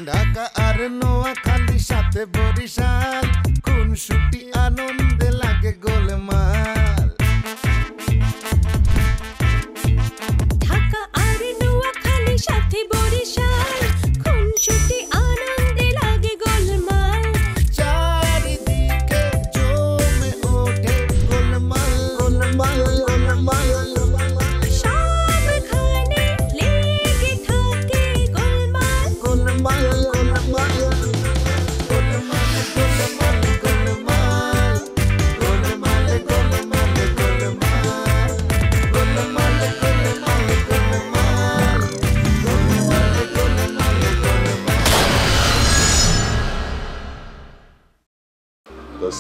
ঢাকা আর নোয়াখালী সাথে বরিশাল, খুনসুটি আনন্দে লাগে গোলমাল। ঢাকা আর নোয়াখালী সাথে বরিশাল, খুনসুটি আনন্দে লাগে গোলমাল। চারিদিকে জমে ওঠে গোলমাল গোলমাল গোলমাল। সবখানে লেগে থাকে গোলমাল গোলমাল গোলমাল গোলমাল গোলমাল গোলমাল গোলমাল গোলমাল গোলমাল গোলমাল গোলমাল।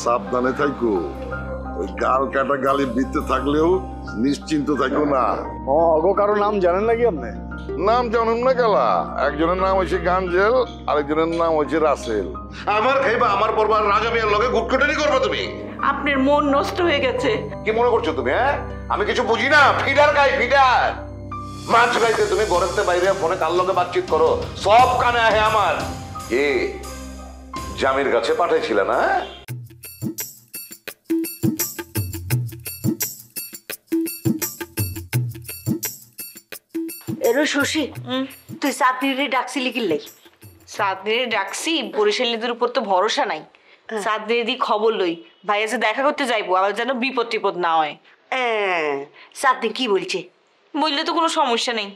সাবধানে থাকো, ওই গাল কাটা গালি বিতে থাকলেও নিশ্চিন্ত থাকো না। অগো কারো নাম জানেন নাকি আপনি? নাম জানুন না গেলা, একজনের নাম হচ্ছে গাঞ্জেল, আরেকজনের নাম হচ্ছে রাসেল। আমার খাইবা আমার পরবার রাজা মিয়ার লগে গুটকুটানি করবে তুমি? আপনার মন নষ্ট হয়ে গেছে। কি মনে করছো তুমি? হ্যাঁ, আমি কিছু বুঝি না। ফিডার খাই ফিডার। মাছ খাইতে তুমি ঘরের বাইরে ফোনে কার লগে বাতচিত করো, সব কানে আহে আমার। এ জামির কাছে পাঠাইছিল না? এরো শশী, তুই চাঁদনিরে ডাকছিলি কিল্লে? চাঁদনিরে ডাকছি, বরিশালীদের উপর তো ভরসা নাই। চাঁদনিরে দি খবর লই, ভাইয়া যে দেখা করতে যাইবো, আবার যেন বিপদ টিপদ না হয়। চাঁদনি কি বলছে? বললে তো কোনো সমস্যা নেই।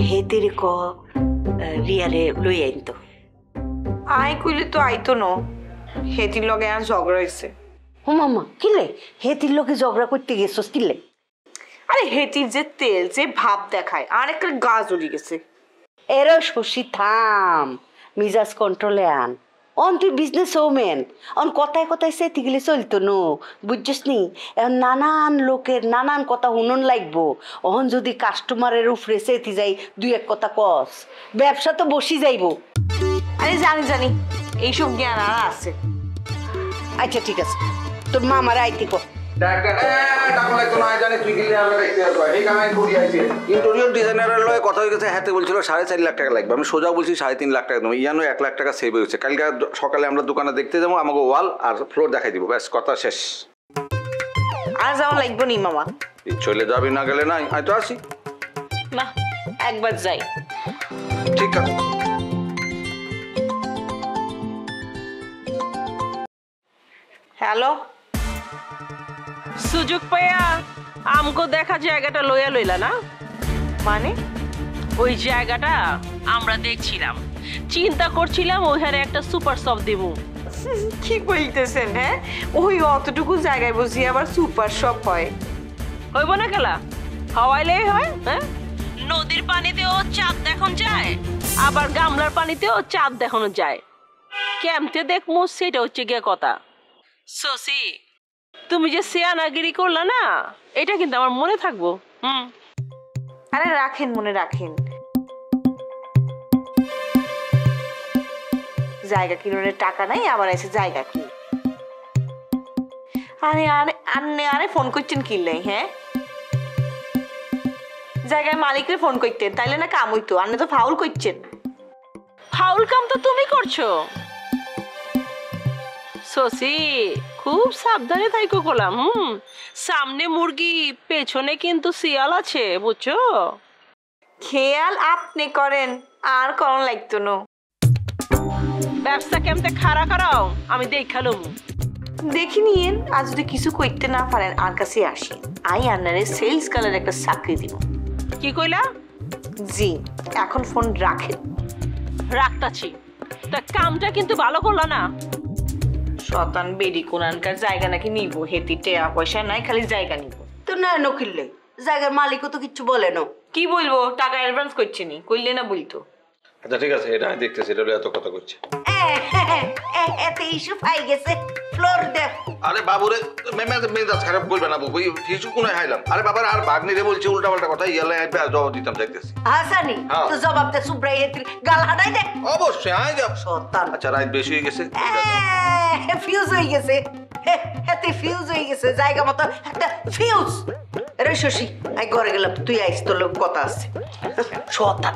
হে তেরে ক রিয়ারে লই আইন তো। আই কইলে তো আইতো ন, হেতির লগে আর ঝগড়া হয়েছে। ও মামা কিলে হেতির লগে ঝগড়া করতে গেছস কিলে? আরে হেতির যে তেল যে ভাব দেখায় আর একটা গা জ্বলি গেছে। এরো শশী থাম, মিজাজ কন্ট্রোলে আন। অন তুই বিজনেস ওমেন, অন কথায় কথায় সেতি গেলে চলতো নো, বুঝছিস নি? এখন নানান লোকের নানান কথা শুনুন লাগবো। অহন যদি কাস্টমারের উপরে সেতি যাই দুই এক কথা কস, ব্যবসা তো বসি যাইবো। আরে জানি জানি, এইসব জ্ঞান আর আছে। আচ্ছা ঠিক আছে, তোর মামার আইতি কো। কথা হয়ে গেছে, হাতে বলছিল 4.5 লাখ টাকা লাগবে। আমি সোজা বলছি 3.5 লাখ টাকা দেবো। ইয়ানো 1 লাখ টাকা সেভ হয়েছে। কালকে সকালে আমরা দোকানে দেখতে যাবো, আমাকে ওয়াল আর ফ্লোর দেখাই দিব, ব্যাস কথা শেষ। আর যাওয়া লাগবে নি মামা? চলে যাবি না গেলে নাই, আমি তো আসি না, একবার যাই। ঠিক আছে। হ্যালো, সুযোগ পাইয়া আমগো দেখা জায়গাটা লইয়া লইলা না? মানে ওই জায়গাটা আমরা দেখছিলাম, চিন্তা করছিলাম ওইখানে একটা সুপার শপ দেব। কি বলতেছেন? হ্যাঁ, ওই অতটুকু জায়গায় বসি আবার সুপার শপ হয়? হইব না গেলা, হাওয়াইলেই হয়। হ্যাঁ, নদীর পানিতেও চাঁদ দেখানো যায়, আবার গামলার পানিতেও চাঁদ দেখানো যায়। কেমতে দেখমু সেটা হচ্ছে গিয়ে কথা। শশী, তুমি যে সিয়ানাগিরি করলা না, এটা কিন্তু আমার মনে থাকবো। আরে রাখেন, মনে রাখেন। জায়গা কিনে টাকা নাই, আবার এসে জায়গা কি? আরে আরে আরে আরে ফোন করছেন কিনলে? হ্যাঁ, জায়গায় মালিকরে ফোন করতেন, তাইলে না কাম হইতো। আপনি তো ফাউল করছেন। ফাউল কাম তো তুমি করছো শশী, খুব সাবধানে থাইকো কলাম। সামনে মুরগি, পেছনে কিন্তু শিয়াল আছে, বুঝছো? খেয়াল আপনি করেন, আর করন লাগতো না। ব্যবসা কেমতে খাড়া করাও আমি দেখালুম। দেখি নিয়েন, আর যদি কিছু করতে না পারেন আর কাছে আসেন, আই আন্নারে সেলস গার্লের একটা চাকরি দিব। কি কইলা? জি, এখন ফোন রাখেন। রাখতাছি, তা কামটা কিন্তু ভালো করলা না। শতান বেডি কোনানকার জায়গা নাকি নিব, হেতি টেয়া পয়সা নাই, খালি জায়গা নিব। তো না নকিললে জায়গার মালিকও তো কিচ্ছু বলে না। কি বলবো, টাকা অ্যাডভান্স করছেনি, কইলে না বলতো। আচ্ছা ঠিক আছে, এটা আমি দেখতেছি, এটা এত কথা করছে। এতে ইস্যু পাই গেছে, ফ্লোর দে। আরে বাবুরে মেজাজ খারাপ করবে না বাবু, কিছু কোন হাইলাম। আরে বাবার আর ভাগ্নিরে বলছে উল্টা পাল্টা কথা, ইয়ালে জবাব দিতাম দেখতেছি। হাসানি তো জবাব দে, সুব্রাই হেতির গাল হাঁটাই দে। অবশ্যই আই যাব। শতান। আচ্ছা রাত বেশি হয়ে গেছে, ফিউজ হয়ে গেছে, হেতে ফিউজ হয়ে গেছে, জায়গা মতো একটা ফিউজ। রে শশী, আই ঘরে গেলাম, তুই আইস, তোর লোক কথা আছে। শতান।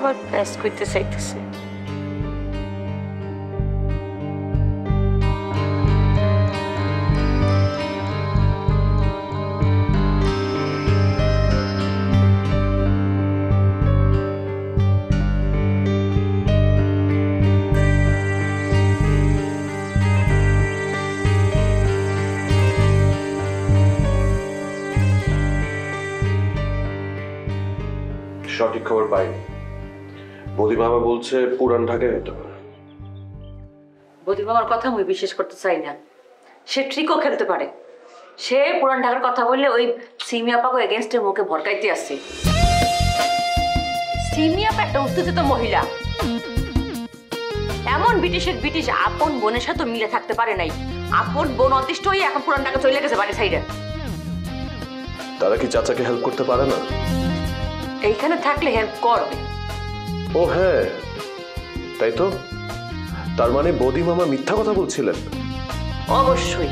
আবার প্যাস করতে চাইতেছে। সঠিক খবর পাইনি। বৌদি মামা বলছে পুরান ঢাকায় হতে পারে। বৌদি মামার কথা আমি বিশ্বাস করতে চাই না। সে ট্রিকও খেলতে পারে। সে পুরান ঢাকার কথা বললে ওই সিমি আপাকে এগেনস্টে মুখে ভরকাইতে আসছে। সিমি আপা একটা উত্তেজিত মহিলা। এমন ব্রিটিশ আপন বোনের সাথে মিলে থাকতে পারে নাই। আপন বোন অতিষ্ঠ হয়ে এখন পুরান ঢাকা চলে গেছে বাড়ি সাইডে। তারা কি চাচাকে হেল্প করতে পারে না? এইখানে থাকলে হেল্প করবে। ও হ্যাঁ, তাই তো। তার মানে বৌদি মামা মিথ্যা কথা বলছিলেন? অবশ্যই।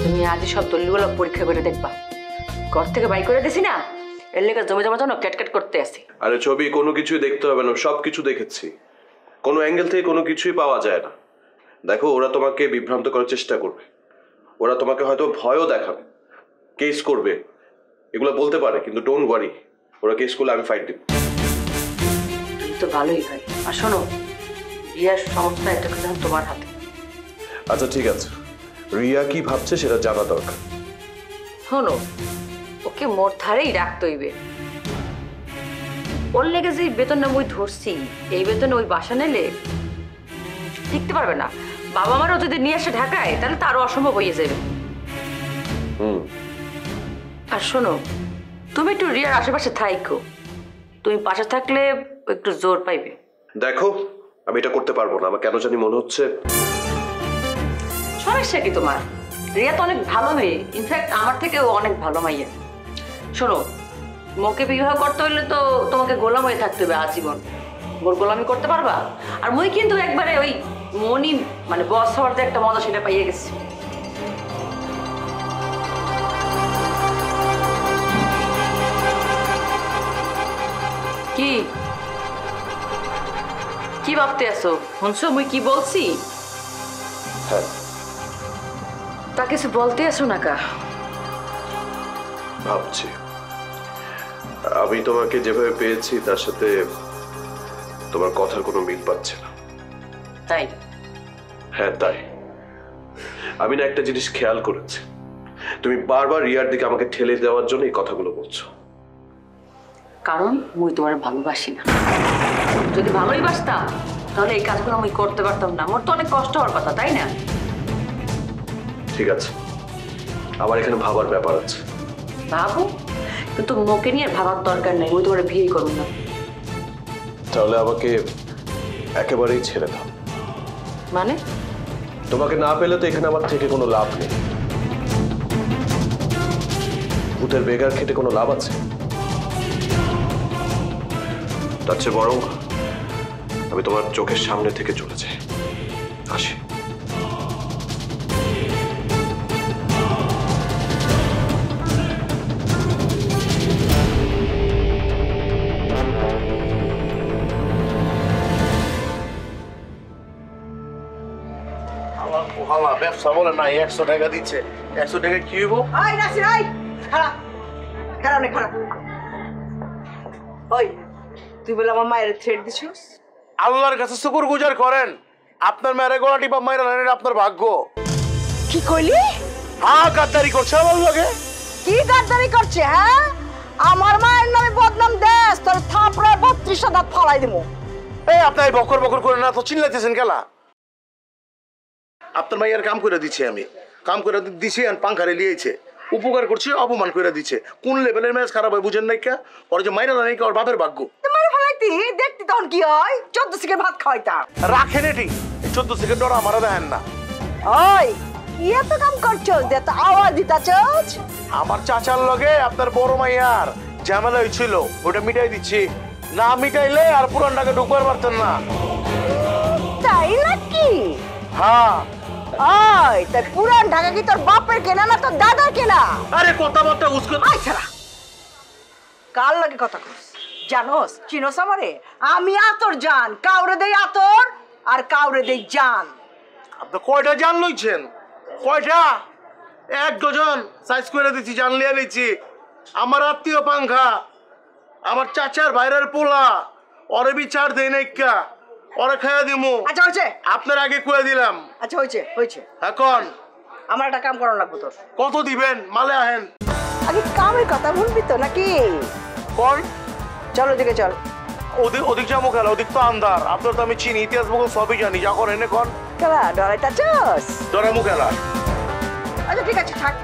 তুমি আজই সব দলিলগুলো পরীক্ষা করে দেখবা। ঘর থেকে বাই করে দিছি না, এর লেগে জমে জমা জন্য ক্যাটক্যাট করতে আসি। আরে ছবি কোনো কিছুই দেখতে হবে না, সব কিছু দেখেছি। কোনো অ্যাঙ্গেল থেকে কোনো কিছুই পাওয়া যায় না। দেখো, ওরা তোমাকে বিভ্রান্ত করার চেষ্টা করবে। ওরা তোমাকে হয়তো ভয়ও দেখাবে, কেস করবে, এগুলো বলতে পারে। কিন্তু ডোন্ট ওয়ারি, ওরা কেস করলে আমি ফাইট দিব। তুমি তো ভালোই ভাই। আর শোনো, রিয়ার সমস্ত একটা কথা তোমার হাতে। আচ্ছা ঠিক আছে, রিয়া কি ভাবছে সেটা জানা দরকার। শোনো, ওকে মোর ধারেই রাখতে হইবে। ওর লেগে যে বেতনটা মই ধরছি, এই বেতনে ওই বাসা নিলে টিকতে পারবে না। বাবা মারও যদি নিয়ে আসে ঢাকায়, তাহলে তো আরো অসম্ভব হয়ে যাবে। আর শোনো, তুমি একটু রিয়ার আশেপাশে থাইকো। তুমি পাশে থাকলে একটু জোর পাইবে। দেখো, আমি এটা করতে পারবো না। আমার কেন জানি মনে হচ্ছে। সমস্যা কি তোমার? রিয়া তো অনেক ভালো মেয়ে, ইনফ্যাক্ট আমার থেকেও অনেক ভালো মাইয়া। শোনো, মোকে বিবাহ করতে হইলে তো তোমাকে গোলাম হয়ে থাকতে হবে আজীবন। মোর গোলামি করতে পারবা? আর মই কিন্তু একবারে ওই মনি মানে বস হওয়ার যে একটা মজা, সেটা পাইয়ে গেছি। কি কি ভাবতে আসো? শুনছো মুই কি বলছি? হ্যাঁ, তা কিছু বলতে আসো না কা? ভাবছি আমি তোমাকে যেভাবে পেয়েছি তার সাথে তোমার কথার কোনো মিল পাচ্ছে না। তাই? হ্যাঁ তাই। আমি না একটা জিনিস খেয়াল করেছি, তুমি বারবার রিয়ার দিকে আমাকে ঠেলে দেওয়ার জন্য এই কথাগুলো বলছো। কারণ মুই তোমার ভালোবাসি না। যদি ভালোই বাসতাম তাহলে এই কাজগুলো আমি করতে পারতাম না। মোর তো অনেক কষ্ট হওয়ার কথা, তাই না? ঠিক আছে, আমার এখানে ভাবার ব্যাপার আছে। ভাবো, কিন্তু মোকে নিয়ে ভাবার দরকার নেই। মুই তোমার বিয়ে করব না। তাহলে আমাকে একেবারেই ছেড়ে দাও। মানে? তোমাকে না পেলে তো এখানে আমার থেকে কোনো লাভ নেই। ভূতের বেগার খেটে কোনো লাভ আছে? তার চেয়ে বরং আমি তোমার চোখের সামনে থেকে চলে যাই। আসি। ব্যবসা বলে না, 100 টাকা দিচ্ছে। 100 টাকা কি হইব? ওই নাসির, ওই খারাপ খারাপ নেই খারাপ। ওই তুই বলে আমার মায়ের থ্রেড দিছিস? আল্লাহর কাছে শুকর গুজার করেন, আপনার মেয়ের গলা টিপা মাইরা নেন, আপনার ভাগ্য। কি কইলি? হ্যাঁ, গাদ্দারি করছে আমার লগে। কি গাদ্দারি করছে? হ্যাঁ, আমার মায়ের নামে বদনাম দেশ, তোর থাপড়ায় 32 দাঁত ফালাই দেবো। এই আপনার বকর বকর করে না তো চিল্লাইতেছেন কেলা? আপনার মাইয়ার কাম করে দিচ্ছি, আমি কাম করে দিছি, আর পাংখারে লিয়েছে, উপকার করছে, অপমান করে দিচ্ছে। কোন লেভেলের ম্যাচ খারাপ হয় বুঝেন নাই কা? ওর যে মাইরা নাই, ওর বাপের ভাগ্য। তোমার ফালাইতি দেখতি তখন কি হয়? 14 সিকে ভাত খাওয়াইতাম। রাখেন এটি 14 সেকেন্ড ওরা আমারা দেখেন না। ওই কি এত কাম করছস যে এত আওয়াজ দিতাছস? আমার চাচার লগে আপনার বড় মাইয়ার ঝামেলা হয়েছিল, ওটা মিটাই দিচ্ছি। না মিটাইলে আর পুরান ঢাকা ঢুকবার পারতেন না। তাই নাকি? হ্যাঁ। ওই তাই পুরান ঢাকা কি তোর বাপের কেনা না তোর দাদার কেনা? আরে কথাবার্তা উস্কো। আই ছাড়া কার লাগে কথা কস? জানোস চিনোস আমারে? আমি আতর জান, কাউরে দেই আতর আর কাউরে দেই জান। আপনি কয়টা জান লইছেন? কয়টা? 1 ডজন সাইজ করে দিচ্ছি, জান লিয়ে নিচ্ছি। আমার আত্মীয় পাংখা, আমার চাচার বাইরের পোলা, ওরে বিচার দেই নাইকা, ওরে খাইয়া দিমু। আচ্ছা হয়েছে, আপনার আগে কুয়ে দিলাম। আচ্ছা হয়েছে হয়েছে। এখন আমার একটা কাম করানো লাগবে তোর। কত দিবেন? মালে আহেন। আগে কামের কথা বলবি তো নাকি? কোন? চল ওদিকে চল। ওদিক যাবো কেন? ওদিক তো আন্ধার। আপনার তো আমি চিনি, ইতিহাস বলুন সবই জানি। যা করেন এনে কন। খেলা ডরাইটা চাস? ডরামু খেলা। আচ্ছা ঠিক আছে থাক,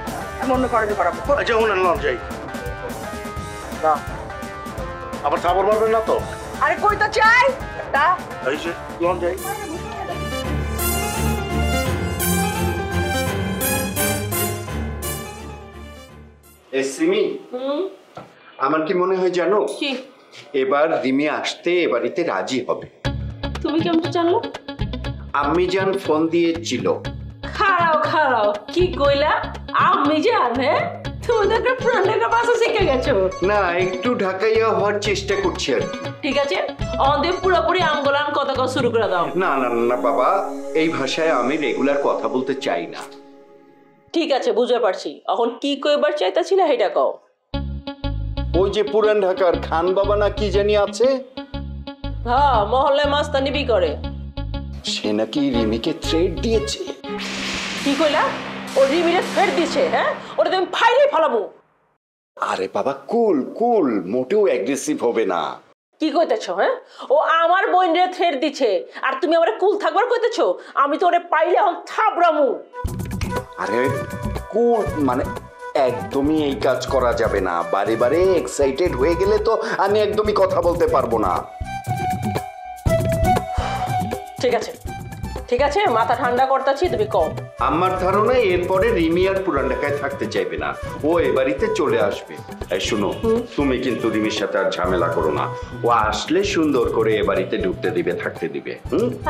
আমি অন্য কলেজে করাবো। আচ্ছা শুনেন, লন যাই। আবার খাবার পারবেন না তো? আরে কই তো চাই একটা। এই যে লন যাই। সিমি, আমার কি মনে হয় জানো, কি? এবার রিমি আসতে এ বাড়িতে রাজি হবে। তুমি কেমন জানলো? আম্মি জান ফোন দিয়েছিল। খাড়াও কি কইলা? আমি জান, হ্যাঁ তুমি তো একটা ফ্রেন্ডের ভাষা শিখে গেছো। না, একটু ঢাকাইয়া হওয়ার চেষ্টা করছি আর কি। ঠিক আছে, আমাদের পুরোপুরি আঙ্গলান কথা কওয়া শুরু করে দাও। না না না বাবা, এই ভাষায় আমি রেগুলার কথা বলতে চাই না। ঠিক আছে, বুঝতে পারছি। এখন কি কইবার চাইতাছিল সেটা কও। ওই যে পুরান ঢাকার খান বাবা না কি জানি আছে, হ্যাঁ, মহল্লে মাস্তানি বি করে। সে নাকি রিমিকে থ্রেট দিয়েছে। কি কইলা? ও রিমিরে থ্রেট দিছে? হ্যাঁ, ওটা তুমি ফাইলে ফলাবো। আরে বাবা কুল কুল, মোটেও অ্যাগ্রেসিভ হবে না। কি কইতেছো? হ্যাঁ, ও আমার বোনরে থ্রেট দিছে আর তুমি আমারে কুল থাকবার কইতেছো? আমি তো ওরে পাইলে এখন থাবরামু। আরে কুল মানে একদমই এই কাজ করা যাবে না। বারে বারে এক্সাইটেড হয়ে গেলে তো আমি একদমই কথা বলতে পারবো না। ঠিক আছে, মাথা ঠান্ডা করতেছি, তুমি কও। আমার ধারণা এরপরে রিমি আর পুরান ঢাকায় থাকতে চাইবে না, ও এ বাড়িতে চলে আসবে। এই শুনো, তুমি কিন্তু রিমির সাথে আর ঝামেলা করো না। ও আসলে সুন্দর করে এ বাড়িতে ঢুকতে দিবে, থাকতে দিবে।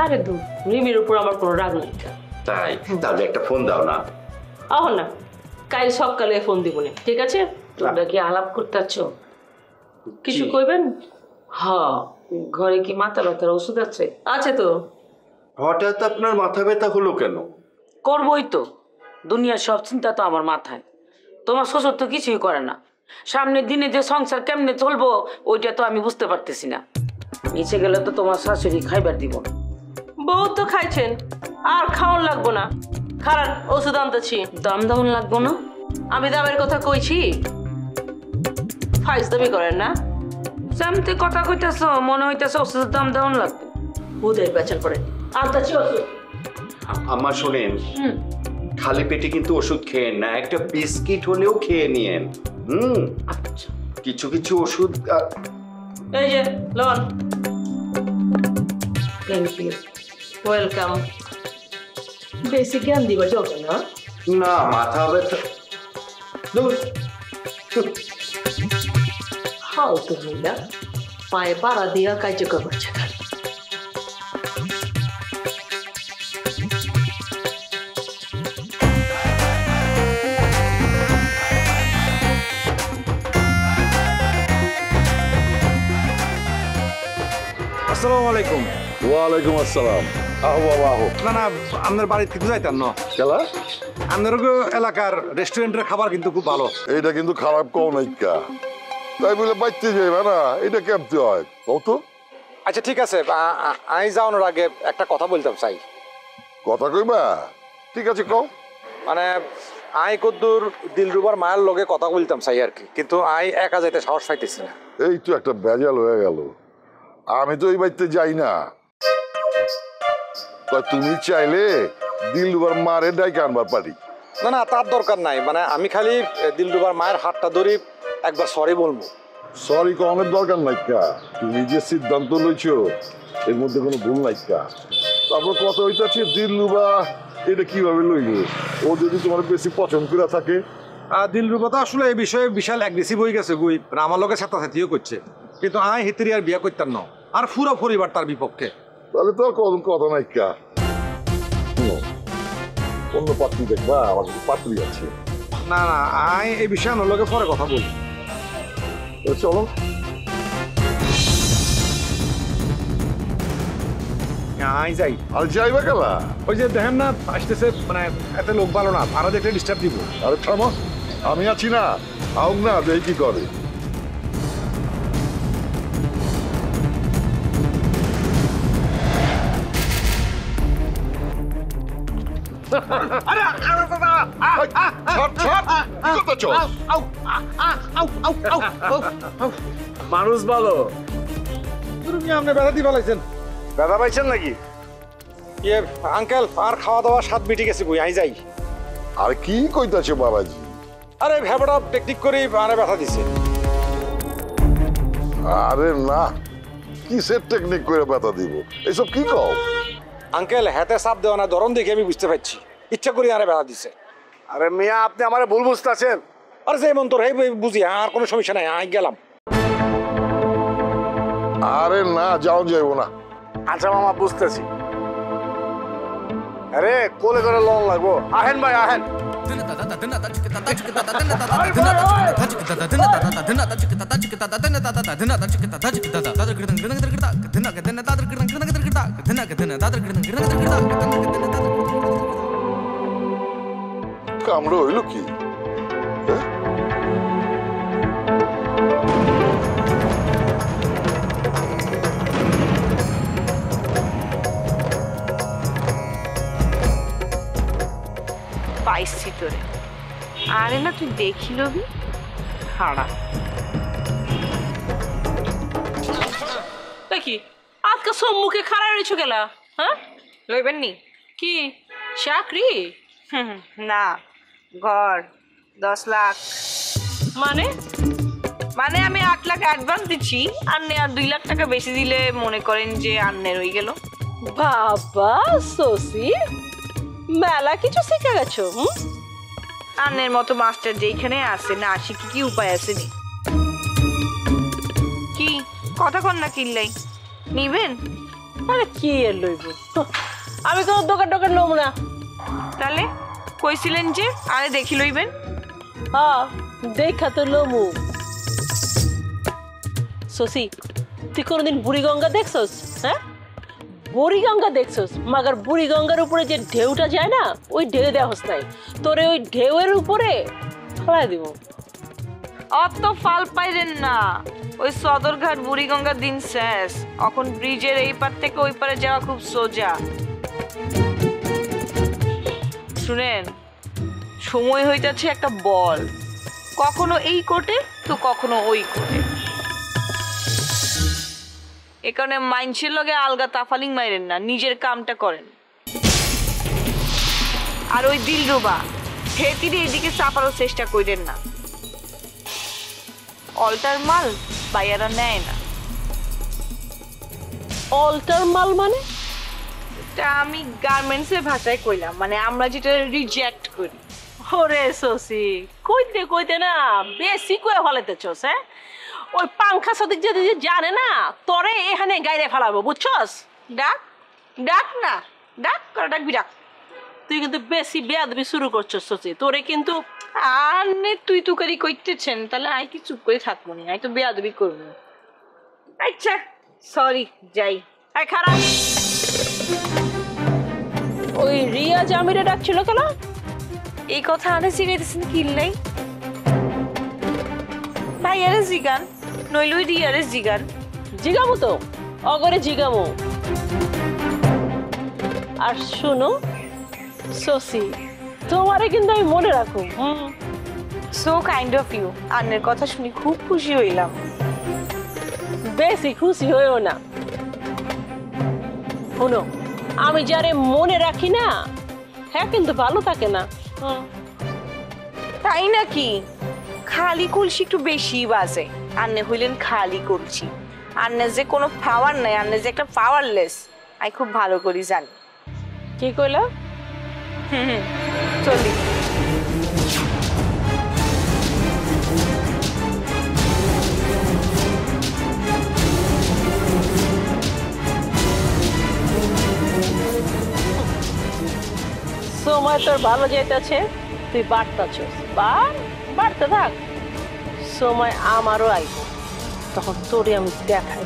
আরে দূর, রিমির উপর আমার কোনো রাগ নেই। তাই তাহলে একটা ফোন দাও না। আহ না, কাল সকালে ফোন দিব না, ঠিক আছে? তোমরা কি আলাপ করতেছ? কিছু কইবেন? হ্যাঁ, ঘরে কি মাথা ব্যথার ওষুধ আছে? আছে তো। হঠাৎ আপনার মাথা ব্যথা হলো কেন? করবই তো, দুনিয়ার সব চিন্তা তো আমার মাথায়। তোমার শ্বশুর তো কিছুই করে না। সামনের দিনে যে সংসার কেমনে চলবো ওইটা তো আমি বুঝতে পারতেছি না। নিচে গেলে তো তোমার শাশুড়ি খাইবার দিব না। বহুত তো খাইছেন, আর খাওয়ান লাগবো না। খারাপ ওষুধ আনতেছি। দাম দামন লাগবো না? আমি দামের কথা কইছি, ফাইজ দামি করেন না। যেমতে কথা কইতেছ মনে হইতেছে ওষুধের দাম দামন লাগবে। বুধের পেছন পড়ে আনতেছি ওষুধ। আমার শোনেন, খালি পেটে কিন্তু ওষুধ খেয়েন না, একটা বিস্কিট হলেও খেয়ে নিয়েন। আচ্ছা, কিছু কিছু ওষুধ। এই যে লন। Thank you, welcome. বেশি জ্ঞান দিবা চলবে না। না, মাথা ব্যথা। ফালতু মহিলা, পায়ে পাড়া দিয়া কার্য করছে। আসসালামু আলাইকুম। ওয়ালাইকুম আসসালাম। আহো বাবা আহো। না না, আপনার বাড়িতে কিন্তু যাইতাম না। খেলা আপনার এলাকার রেস্টুরেন্টের খাবার কিন্তু খুব ভালো। এইটা কিন্তু খারাপ কও নাইকা, তাই বলে বাইতে যাইবা না, এটা কেমতে হয় কত? আচ্ছা ঠিক আছে, আমি যাওয়ানোর আগে একটা কথা বলতাম চাই। কথা কইবা? ঠিক আছে কও। মানে আই কদ্দুর দিলরুবার মায়ের লগে কথা বলতাম চাই আর কি, কিন্তু আই একা যাইতে সাহস পাইতেছি না। এই তো একটা বেজাল হয়ে গেল, আমি তো এই বাড়িতে যাই না। তুমি চাইলে দিলরুবার মারে ডাইকে আনবার পারি। না না, তার দরকার নাই। মানে আমি খালি দিলরুবার মায়ের হাতটা ধরি একবার সরি বলবো। সরি কনের দরকার নাইকা, তুমি যে সিদ্ধান্ত লইছো এর মধ্যে কোনো ভুল নাইকা। তারপর কথা হইতাছে দিলরুবা এটা কিভাবে লইবে, ও যদি তোমার বেশি পছন্দ করে থাকে। দিলরুবা তো আসলে এই বিষয়ে বিশাল অ্যাগ্রেসিভ হয়ে গেছে গুই, আমার লোকের ছাত্রছাত্রীও করছে, কিন্তু আই হিতরি আর বিয়া করতাম না, আর পুরো পরিবার তার বিপক্ষে। তাহলে তো কোনো কথা নাইকা, অন্য পাত্রী দেখবা, আমার পাত্রী আছে। না না, আই এই বিষয়ে আমার লোকে পরে কথা বলি। চলো। আই যাই। আর যাইবা কেলা? ওই যে দেখেন না আসতেছে, মানে এত লোক ভালো না, ভাড়া দেখলে ডিস্টার্ব দিব। আরে থামো, আমি আছি না, আউক না, দেখি কি করে। মানুষ ভালো, তুমি আপনি ব্যথা দিয়ে ফেলাইছেন। ব্যথা পাইছেন নাকি? ইয়ে আঙ্কেল, আর খাওয়া দাওয়া স্বাদ মিটে গেছে, বই আই যাই। আর কি কইতাছে বাবাজি? আরে ভেবড়া টেকনিক করে আরে ব্যথা দিছে। আরে না, কিসের টেকনিক করে ব্যথা দিব? এসব কি কও? আঙ্কেল হাতে চাপ দেওয়া না ধরন দেখে আমি বুঝতে পারছি, ইচ্ছা করে আরে ব্যথা দিছে। আরে মিয়া, আপনি আমারে ভুল বুঝতেছেন। আরে যে মন তোর এই বুঝি, আর কোনো সমস্যা নাই, আই গেলাম। আরে না, যাও যাইব না। আচ্ছা মামা, বুঝতেছি। আরে কোলে করে লোন লাগবো, আহেন ভাই আহেন। কামড় হইল কি? পাইছি তোরে। আরে না, তুই দেখিল হাড়া দেখি আজকে সম্মুখে খাড়া রয়েছো গেলা। হ্যাঁ, লইবেন নি? কি চাকরি? না, ঘর 10 লাখ। মানে মানে আমি 8 লাখ অ্যাডভান্স দিচ্ছি, আর 2 লাখ টাকা বেশি দিলে মনে করেন যে আন্নের হয়ে গেল। বাবা সসি, মেলা কিছু শিখে গেছো। আন্নের মতো মাস্টার যেইখানে আছে, না শিখি কি উপায় আছে নি? কি কথা কন না, কিনলাই নিবেন? আরে কি এর লইব, আমি তো দোকান টোকান লম না। তাহলে কইছিলেন যে আরে দেখি লইবেন। হ্যাঁ, দেখা তো লমু। সসি, তুই কোনোদিন বুড়িগঙ্গা দেখছস? হ্যাঁ, বুড়িগঙ্গা দেখছস, মাগার বুড়িগঙ্গার উপরে যে ঢেউটা যায় না, ওই ঢেউ দেখস নাই, তোরে ওই ঢেউয়ের উপরে ফেলাই দিব। অত ফাল পাইলেন না, ওই সদরঘাট বুড়িগঙ্গার দিন শেষ। এখন ব্রিজের এই পার থেকে ওই পারে যাওয়া খুব সোজা। শুনেন, সময় হইতাছে একটা বল, কখনো এই কোটে তো কখনো ওই কোটে। এ কারণে মাইন্সের লগে আলগা তাফালিং মাইরেন না, নিজের কামটা করেন। আর ওই দিলরুবা হেতিরে এদিকে চাপারও চেষ্টা করেন না। অল্টার মাল বাইয়ারা নেয় না। অল্টার মাল মানে? এটা আমি গার্মেন্টসের ভাষায় কইলাম, মানে আমরা যেটা রিজেক্ট করি। ওরে সসি, কইতে কইতে না বেশি কয়ে ফলাইতেছস। হ্যাঁ, ওই পাংখা সদিক যদি জানে না, তোরে এখানে গাইরে ফেলাবো, বুঝছস? ডাক ডাক না, ডাক করে ডাকবি ডাক। তুই কিন্তু বেশি বেয়াদবি শুরু করছস সসি, তোরে কিন্তু। আর নে তুই তুকারি কইতেছেন, তাহলে আই কি চুপ করে থাকবো না, আই তো বেয়াদবি করবো। আচ্ছা সরি, যাই। আই খারাপ। ওই রিয়া জামিরে ডাকছিল কেন? এই কথা আরে শিখাইতেছেন কিনলাই? ভাই আরে জিগান, নইলুই রিয়ারে জিগান। জিগামো তো, অগরে জিগামো। আর শুনো সসি, তোমারে কিন্তু আমি মনে রাখো। So kind of you. আন্নের কথা শুনি খুব খুশি হইলাম। বেশি খুশি হইও না। শুনো, আমি যারে মনে রাখি না, হ্যাঁ কিন্তু ভালো থাকে না। তাই নাকি? খালি কলসি একটু বেশি বাজে। আন্নে হইলেন খালি কলসি। আন্নে যে কোনো পাওয়ার নাই, আন্নে যে একটা পাওয়ারলেস, আমি খুব ভালো করি জানি। কি কইলা? চলি। সময় তোর ভালো যাইতেছে, তুই বাড়তাছস, বাড়তে থাক। সময় আমারও আইব, তখন তোরে আমি দেখাই।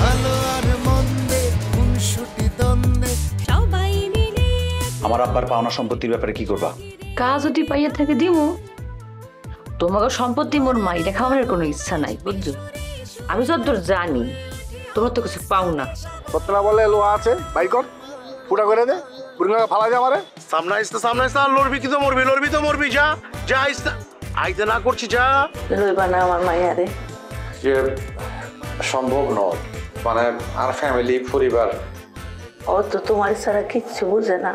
ভালো আর মন্দে খুনসুটি দ্বন্দ্ব আমার আব্বার পাওনা সম্পত্তির ব্যাপারে কি করবা? কাজ যদি পাইয়া থাকে দিমু। তোমাকে সম্পত্তি মোর মাইরে খাওয়ানোর কোনো ইচ্ছা নাই, বুঝছো? আমি যতদূর জানি তোমরা তো কিছু পাও না। কতটা বলে লোহা আছে বাই কর, ফুটা করে দে, বুড়িঙ্গা ফালা দে আমারে। সামনে আসতে লড়বি কি তো মরবি যা যা আইস্তা আইতে না করছি যা। লইবা না আমার মাইয়ারে? যে সম্ভব নয়, মানে আর ফ্যামিলি পরিবার। ও তো তোমার ছাড়া কিচ্ছু বুঝে না।